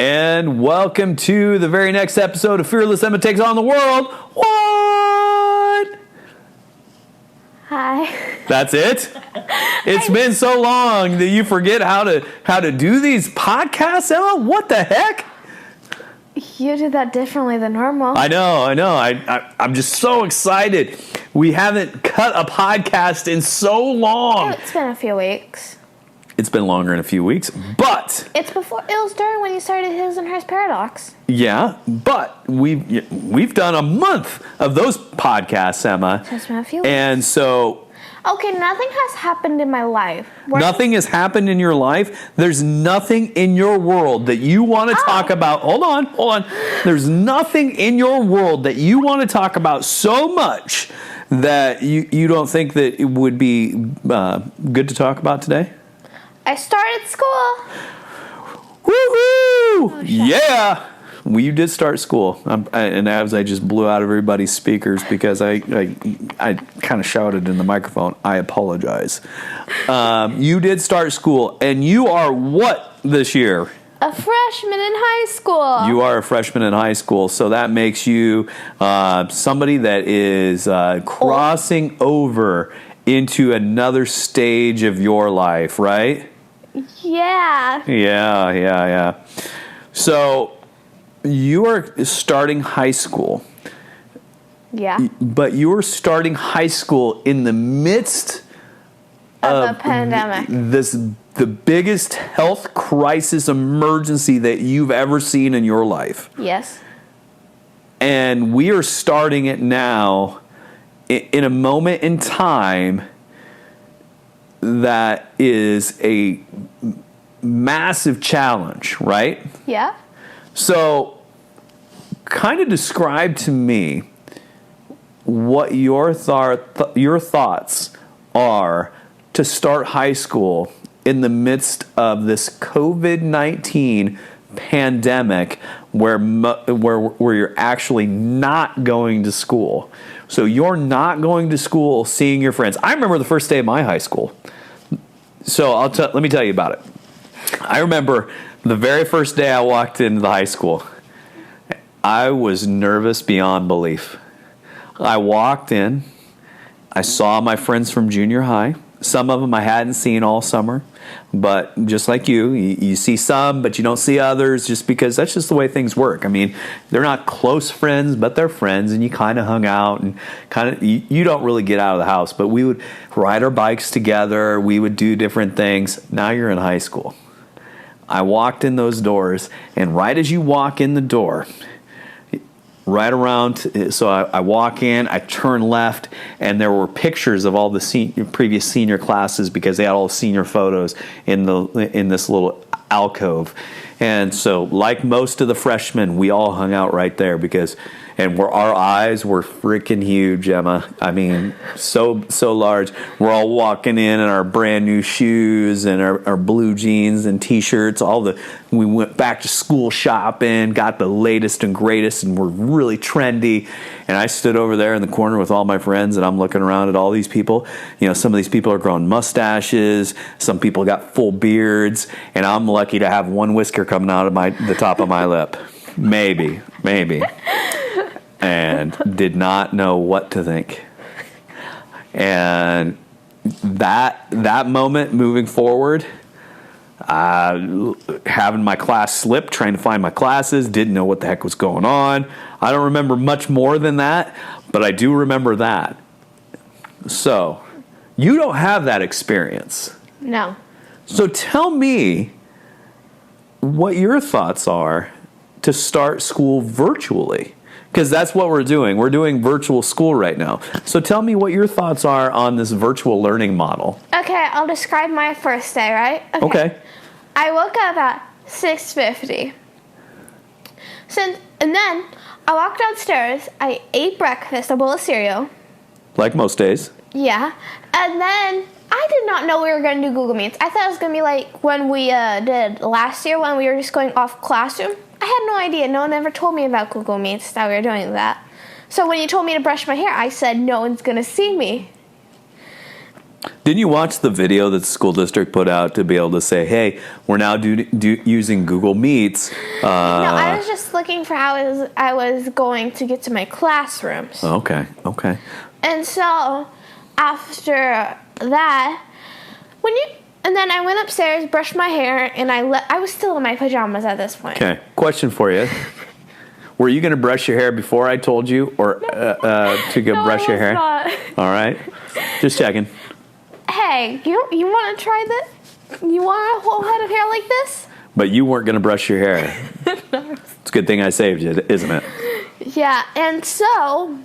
And welcome to the very next episode of Fearless Emma Takes On the World. What? Hi. That's it? It's been so long that you forget how to do these podcasts, Emma? What the heck? You did that differently than normal. I know. I'm just so excited. We haven't cut a podcast in so long. It's been a few weeks. It's been longer than a few weeks, but It was during when you started His and Hers Paradox. yeah, but we've done a month of those podcasts, Emma. It's been a few weeks. And so Okay, nothing has happened in my life. nothing has happened in your life. There's nothing in your world that you want to talk about. Hold on. There's nothing in your world that you want to talk about so much that you don't think that it would be good to talk about today? I started school. Woohoo! Yeah! Well, you did start school, and as I just blew out everybody's speakers because I kind of shouted in the microphone. I apologize. You did start school, and you are what this year? A freshman in high school. You are a freshman in high school, so that makes you somebody that is crossing over into another stage of your life, right? Yeah. Yeah. So you are starting high school. Yeah. But you are starting high school in the midst Of a pandemic. the biggest health crisis emergency that you've ever seen in your life. Yes. And we are starting it now in a moment in time that is a massive challenge, right? Yeah. So, kind of describe to me what your thoughts are to start high school in the midst of this COVID-19 pandemic where you're actually not going to school. So you're not going to school, seeing your friends. I remember the first day of my high school. So let me tell you about it. I remember the very first day I walked into the high school. I was nervous beyond belief. I walked in. I saw my friends from junior high. Some of them I hadn't seen all summer. But just like you see some, but you don't see others just because that's just the way things work. I mean, they're not close friends, but they're friends, and you kind of hung out and you don't really get out of the house. But we would ride our bikes together. We would do different things. Now you're in high school. I walked in those doors, and right as you walk in the door, right around, so I walk in, I turn left, and there were pictures of all the previous senior classes because they had all senior photos in this little alcove. And so, like most of the freshmen, we all hung out right there our eyes were freaking huge, Emma. I mean, so large. We're all walking in our brand new shoes and our blue jeans and t-shirts. We went back to school shopping, got the latest and greatest, and we're really trendy. And I stood over there in the corner with all my friends, and I'm looking around at all these people. You know, some of these people are growing mustaches. Some people got full beards, and I'm lucky to have one whisker coming out of the top of my lip. Maybe. And did not know what to think. And that moment moving forward, having my class slip, trying to find my classes, didn't know what the heck was going on. I don't remember much more than that, but I do remember that. So, you don't have that experience. No. So tell me what your thoughts are to start school virtually. Because that's what we're doing. We're doing virtual school right now. So tell me what your thoughts are on this virtual learning model. Okay, I'll describe my first day, right? Okay. I woke up at 6:50. And then I walked downstairs. I ate breakfast, a bowl of cereal. Like most days. Yeah. And then I did not know we were going to do Google Meets. I thought it was going to be like when we did last year when we were just going off Classroom. I had no idea. No one ever told me about Google Meets that we were doing that. So when you told me to brush my hair, I said no one's going to see me. Didn't you watch the video that the school district put out to be able to say, hey, we're now using Google Meets? No, I was just looking for how I was going to get to my classrooms. Okay. And so after that, and then I went upstairs, brushed my hair, and I was still in my pajamas at this point. Okay. Question for you. Were you going to brush your hair before I told you, or to go brush your hair? Not. All right. Just checking. Hey, you want to try this? You want a whole head of hair like this? But you weren't going to brush your hair. It's a good thing I saved you, isn't it? Yeah, and so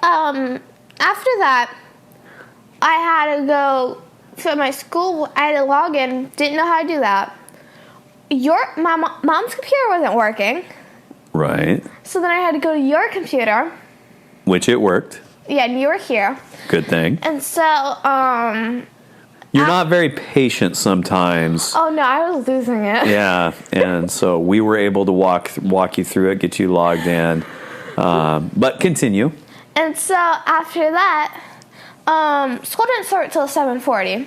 after that, I had to go to my school. I had to log in. Didn't know how to do that. My mom's computer wasn't working. Right. So then I had to go to your computer. Which it worked. Yeah, and you were here. Good thing. And so, You're not very patient sometimes. oh no, I was losing it. Yeah, and so we were able to walk you through it, get you logged in. But continue. And so after that, school didn't start till 7:40.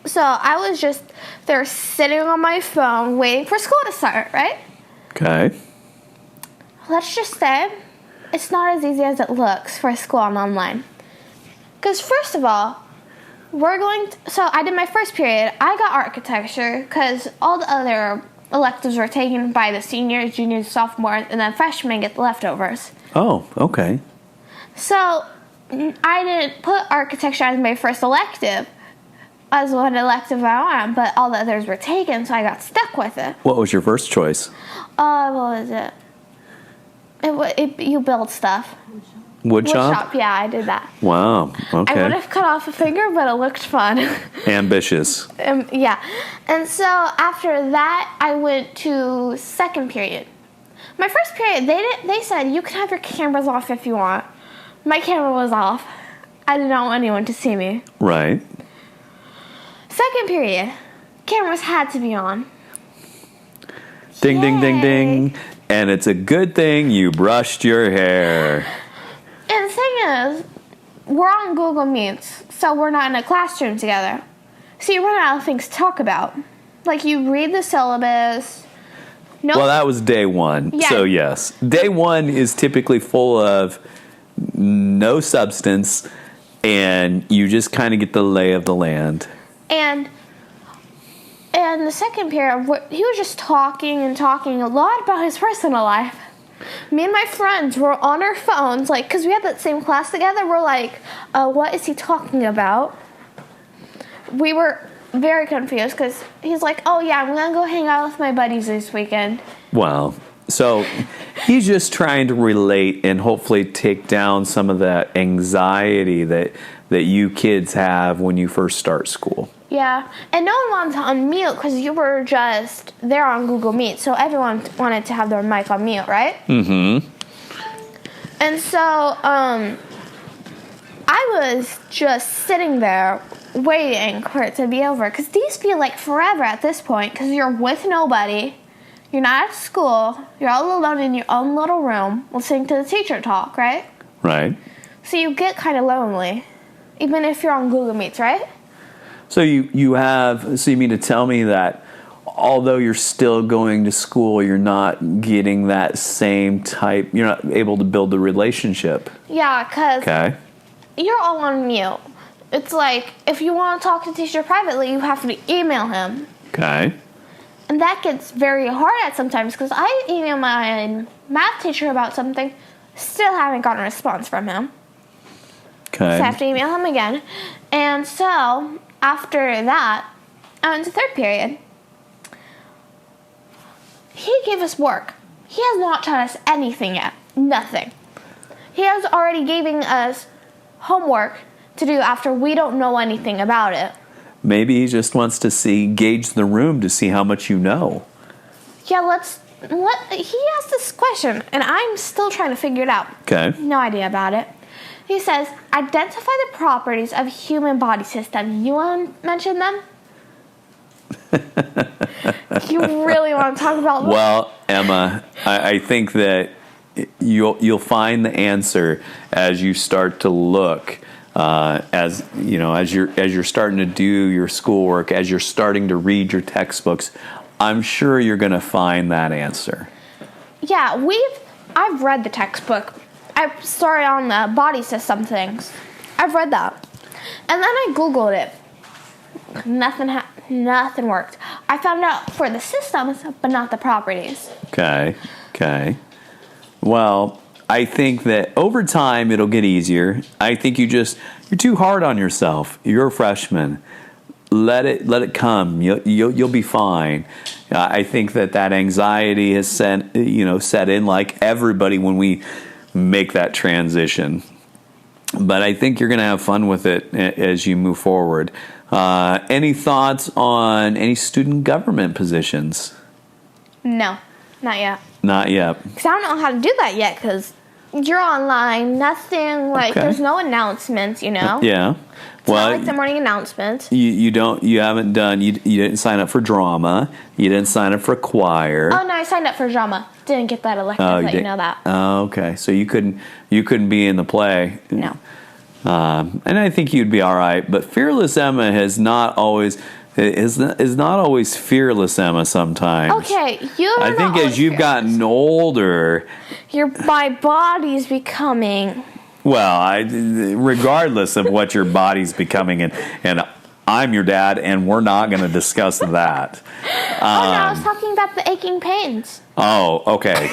So I was just there sitting on my phone waiting for school to start, right? Okay. Let's just say it's not as easy as it looks for school and online. Because first of all, so I did my first period. I got architecture because all the other electives were taken by the seniors, juniors, sophomores, and then freshmen get the leftovers. Oh, okay. So I didn't put architecture as my first elective, as one elective I wanted, but all the others were taken, so I got stuck with it. What was your first choice? What was it? You build stuff. Wood shop? Yeah, I did that. Wow, okay. I would have cut off a finger, but it looked fun. Ambitious. Yeah. And so after that, I went to second period. My first period, they said you can have your cameras off if you want. My camera was off. I did not want anyone to see me. Right. Second period, cameras had to be on. Ding, ding, ding, Yay. ding. And it's a good thing you brushed your hair. And the thing is, we're on Google Meets, so we're not in a classroom together. So you run out of things to talk about. Like you read the syllabus. Well, that was day one. Yeah. So, yes. Day one is typically full of no substance, and you just kind of get the lay of the land. And the second period, he was just talking a lot about his personal life. Me and my friends were on our phones, like, because we had that same class together. We're like, what is he talking about? We were very confused because he's like, oh, yeah, I'm going to go hang out with my buddies this weekend. Wow. So he's just trying to relate and hopefully take down some of that anxiety that you kids have when you first start school. Yeah, and no one wanted to unmute because you were just there on Google Meet, so everyone wanted to have their mic on mute, right? Mm-hmm. And so I was just sitting there waiting for it to be over because these feel like forever at this point because you're with nobody, you're not at school, you're all alone in your own little room listening to the teacher talk, right? Right. So you get kind of lonely, even if you're on Google Meets, right? So you mean to tell me that although you're still going to school, you're not getting that same type, you're not able to build the relationship? Yeah, because Okay. you're all on mute. It's like, if you want to talk to the teacher privately, you have to email him. Okay. And that gets very hard at sometimes, because I emailed my math teacher about something, still haven't gotten a response from him. Okay. So I have to email him again. And so, after that, I went to third period. He gave us work. He has not taught us anything yet. Nothing. He has already given us homework to do after we don't know anything about it. Maybe he just wants to gauge the room to see how much you know. Yeah, he asked this question, and I'm still trying to figure it out. Okay. No idea about it. He says, identify the properties of human body system. You want to mention them? You really want to talk about them? Well, Emma, I think that you'll find the answer as you start to look as you know, as you're starting to do your schoolwork, as you're starting to read your textbooks, I'm sure you're going to find that answer. Yeah, I've read the textbook. I started on the body system things. I've read that. And then I Googled it. Nothing worked. I found out for the systems, but not the properties. Okay. Well, I think that over time it'll get easier. I think you're too hard on yourself. You're a freshman. Let it come. You'll be fine. I think that anxiety has set in like everybody when we make that transition. But I think you're going to have fun with it as you move forward. Any thoughts on any student government positions? No, not yet. Not yet. Because I don't know how to do that yet, because you're online, nothing, there's no announcements, Yeah. Well, not like the morning announcements. You didn't sign up for drama. You didn't sign up for choir. Oh, no, I signed up for drama. Didn't get that elective, you know that. Oh, okay. So you couldn't be in the play. No. And I think you'd be all right. But Fearless Emma is not always fearless, Emma. Sometimes. Okay, I think as you've gotten older, my body's becoming. Well, regardless of what your body's becoming, and I'm your dad, and we're not going to discuss that. No, I was talking about the aching pains. Oh, okay.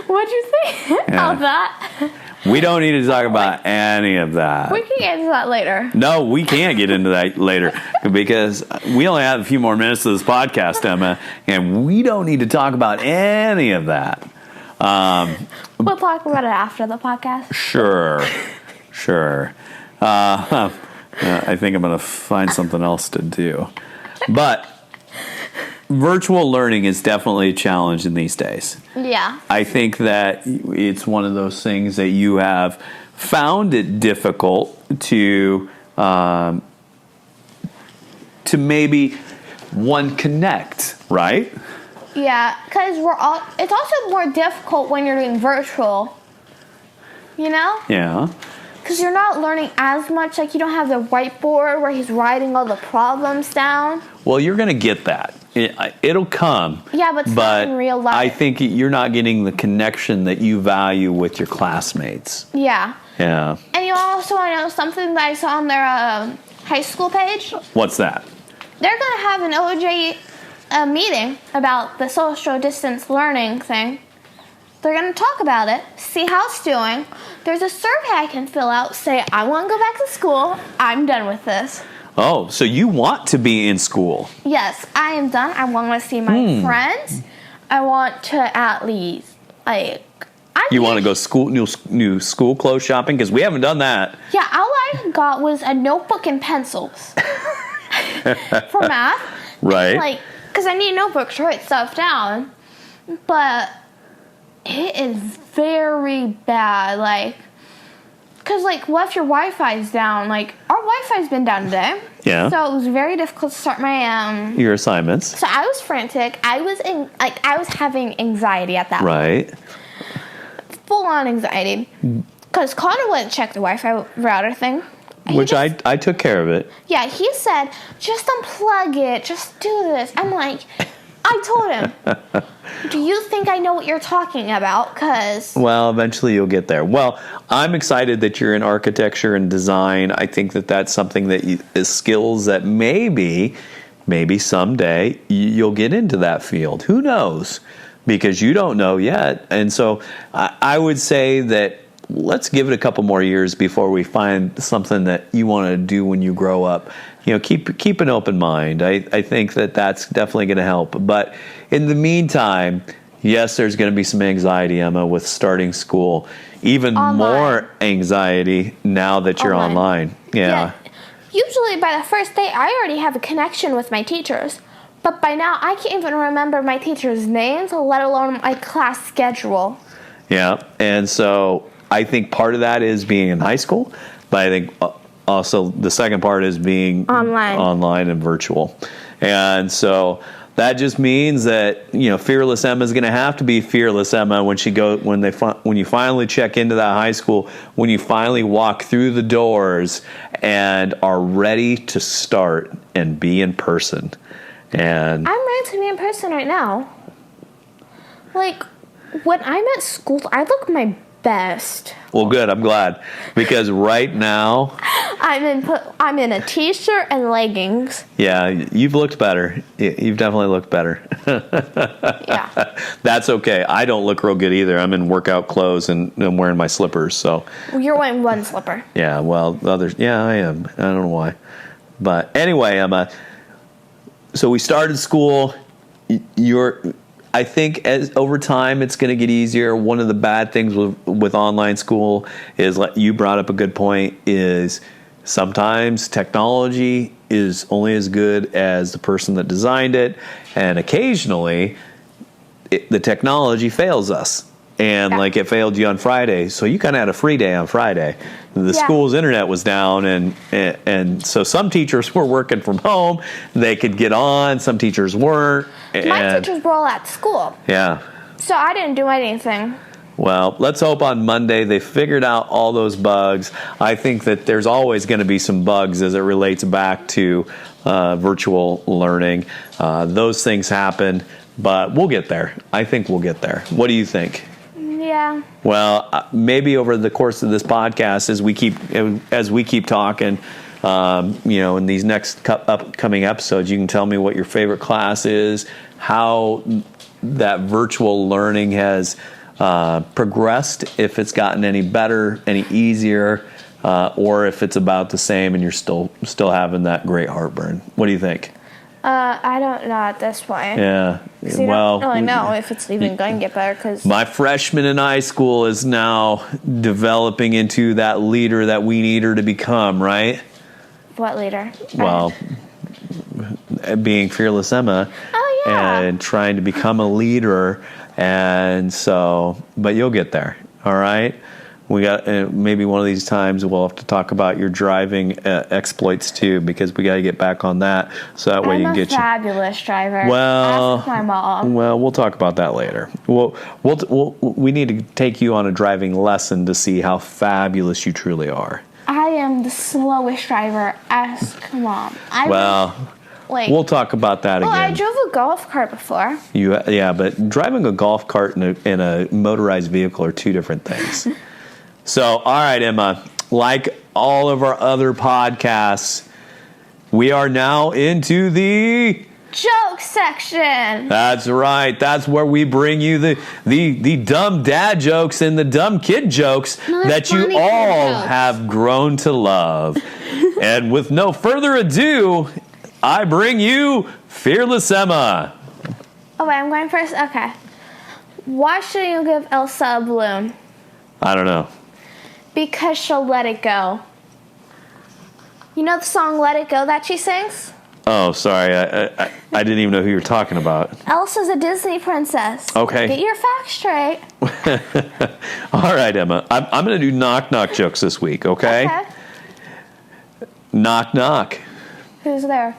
What'd you think about that? We don't need to talk about any of that. We can get into that later. No, we can't get into that later because we only have a few more minutes of this podcast, Emma, and we don't need to talk about any of that. We'll talk about it after the podcast. Sure. I think I'm going to find something else to do. But virtual learning is definitely a challenge in these days. Yeah. I think that it's one of those things that you have found it difficult to maybe connect, right? Yeah, because it's also more difficult when you're doing virtual, Yeah. Because you're not learning as much, you don't have the whiteboard where he's writing all the problems down. Well, you're going to get that. It'll come. Yeah, but it's not in real life. I think you're not getting the connection that you value with your classmates. Yeah. Yeah. And you also want to know something that I saw on their high school page? What's that? They're going to have an OJ meeting about the social distance learning thing. They're going to talk about it, see how it's doing. There's a survey I can fill out, say, I want to go back to school. I'm done with this. Oh, so you want to be in school? Yes, I am done. I want to see my friends. I want to at least, you want to go new school clothes shopping? Because we haven't done that. Yeah, all I got was a notebook and pencils for math. Right. Because I need notebooks to write stuff down. But it is very bad. Because, what if your Wi-Fi's down? Our Wi-Fi's been down today. Yeah. So it was very difficult to start my, your assignments. So I was frantic. I was having anxiety at that point. Right. Full-on anxiety. Because Connor wouldn't check the Wi-Fi router thing. Which I took care of it. Yeah, he said, just unplug it. Just do this. I'm like, I told him, do you think I know what you're talking about? Well, eventually you'll get there. Well, I'm excited that you're in architecture and design. I think that that's something that is skills that maybe someday you'll get into that field. Who knows? Because you don't know yet. And so I would say that let's give it a couple more years before we find something that you want to do when you grow up. Keep an open mind. I think that that's definitely going to help. But in the meantime, yes, there's going to be some anxiety, Emma, with starting school. Even online. More anxiety now that you're online. Yeah. Usually by the first day, I already have a connection with my teachers. But by now, I can't even remember my teachers' names, let alone my class schedule. Yeah. And so I think part of that is being in high school. But I think also the second part is being online and virtual. And so that just means that, Fearless Emma is going to have to be Fearless Emma when when you finally check into that high school, when you finally walk through the doors and are ready to start and be in person. And I'm ready to be in person right now. Like, when I'm at school, I look my best. well, good. I'm glad, because right now, I'm in a t-shirt and leggings. yeah, you've looked better. You've definitely looked better. Yeah. That's okay. I don't look real good either. I'm in workout clothes and I'm wearing my slippers. So Well, you're wearing one slipper. yeah, well, others. Yeah, I am. I don't know why, but anyway, Emma. So we started school. I think as over time it's going to get easier. One of the bad things with online school is, like you brought up a good point, is sometimes technology is only as good as the person that designed it, and occasionally the technology fails us. And Yeah. like it failed you on Friday, so you kind of had a free day on Friday. The Yeah. school's internet was down, and so some teachers were working from home. They could get on. Some teachers weren't. My And teachers were all at school, yeah. so I didn't do anything. Well, let's hope on Monday they figured out all those bugs. I think that there's always going to be some bugs as it relates back to virtual learning. Those things happen, but we'll get there. I think we'll get there. What do you think? Yeah. Well, maybe over the course of this podcast, as we keep talking, in these next upcoming episodes, you can tell me what your favorite class is, how that virtual learning has progressed, if it's gotten any better, any easier, or if it's about the same and you're still having that great heartburn. What do you think? I don't know at this point. Yeah. 'Cause you don't really know if it's even going to get better. Because My freshman in high school is now developing into that leader that we need her to become, right? what leader? Well, being Fearless Emma Oh, yeah. and trying to become a leader. And so, but you'll get there, all right? We got maybe one of these times we'll have to talk about your driving exploits too, because we got to get back on that, so that way I'm you can a get you. fabulous driver. Well, Ask my mom. Well, we'll talk about that later. We need to take you on a driving lesson to see how fabulous you truly are. I am the slowest driver. Ask mom. We'll talk about that Well, I again. drove a golf cart before. Yeah, but driving a golf cart in a motorized vehicle are two different things. So, all right, Emma, like all of our other podcasts, we are now into the Joke section. That's right. That's where we bring you the dumb dad jokes and the dumb kid jokes No, that you funny kid all jokes. have grown to love. And with no further ado, I bring you Fearless Emma. Oh, wait, I'm going first? Okay. Why should you give Elsa a balloon? I don't know. Because she'll let it go. You know the song Let It Go that she sings? Oh, sorry. I didn't even know who you were talking about. Elsa's a Disney princess. Okay. Get your facts straight. All right, Emma. I'm going to do knock-knock jokes this week, okay? Knock, knock. Who's there?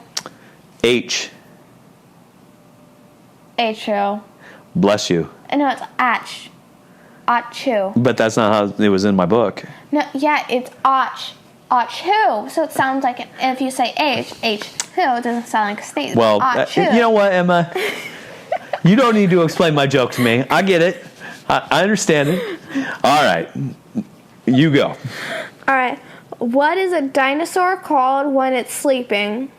H. H-O. Bless you. No, it's Ach. Achu. But that's not how it was in my book. No, yeah, it's Ach. Ach-who. So it sounds like if you say H-who, it doesn't sound like a sneeze. Well, Ach-who. you know what, Emma? You don't need to explain my joke to me. I get it. I understand it. All right. You go. All right. What is a dinosaur called when it's sleeping?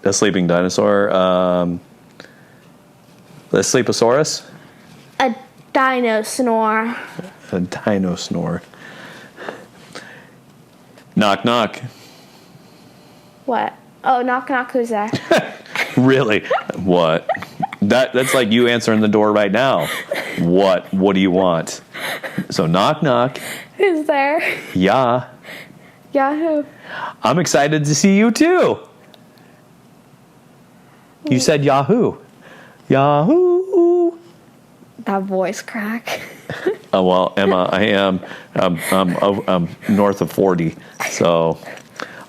A sleeping dinosaur. A sleeposaurus? A dino snore. A dino snore. Knock, knock. What? Oh, knock, knock, who's there? Really? What? That's like you answering the door right now. What do you want? So knock, knock. Who's there? Yeah. Yahoo. I'm excited to see you too. You said Yahoo. Yahoo. That voice crack. Oh, well, Emma, I am. I'm north of 40. So,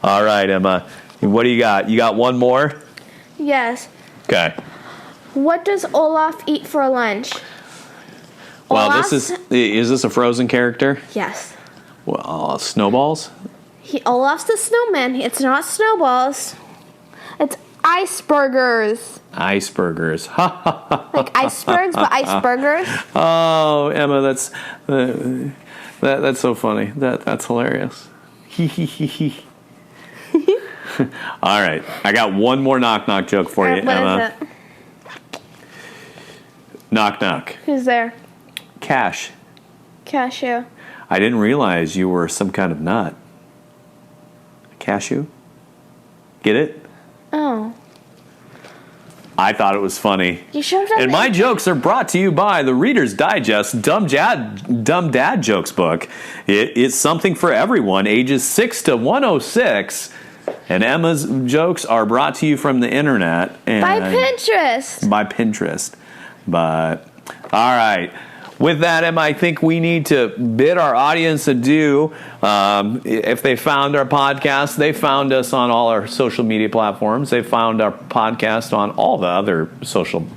all right, Emma. What do you got? You got one more? Yes. Okay. What does Olaf eat for lunch? Well, Olaf's- is this a Frozen character? Yes. Well, snowballs? Olaf's the snowman. It's not snowballs. It's icebergers. Icebergers. Ha ha ha. Like icebergs, but icebergers. Oh, Emma, that's so funny. That's hilarious. All right, I got one more knock knock joke for you, What Emma. is it? Knock knock. Who's there? Cash. Cashew. I didn't realize you were some kind of nut. Cashew? Get it? Oh. I thought it was funny. You should have And my jokes are brought to you by the Reader's Digest Dumb Dad Jokes book. It's something for everyone, ages 6 to 106. And Emma's jokes are brought to you from the internet. And by Pinterest. By Pinterest. But, all right. With that, Emma, I think we need to bid our audience adieu. If they found our podcast, they found us on all our social media platforms. They found our podcast on all the other social,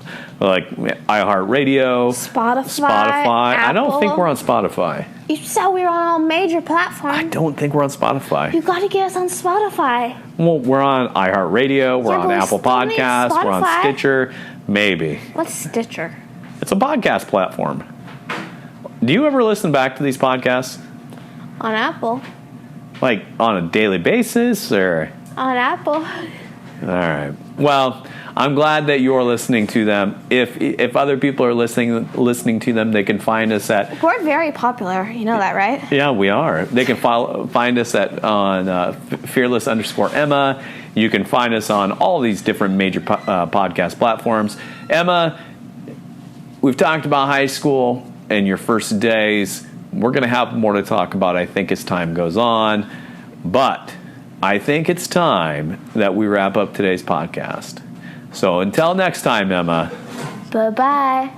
like iHeartRadio, Spotify. I don't Apple. think we're on Spotify. You said we were on all major platforms. I don't think we're on Spotify. You got to get us on Spotify. Well, we're on iHeartRadio. We're Yeah, on but we Apple still need Podcasts. We're on Spotify. Stitcher. Maybe. What's Stitcher? It's a podcast platform. Do you ever listen back to these podcasts? On Apple. Like on a daily basis or? On Apple. All right. Well, I'm glad that you're listening to them. If other people are listening to them, they can find us at. We're very popular. You know that, right? Yeah, we are. They can find us on fearless_Emma. You can find us on all these different major podcast platforms. Emma, we've talked about high school and your first days. We're going to have more to talk about, I think, as time goes on. But I think it's time that we wrap up today's podcast. So until next time, Emma. Bye-bye.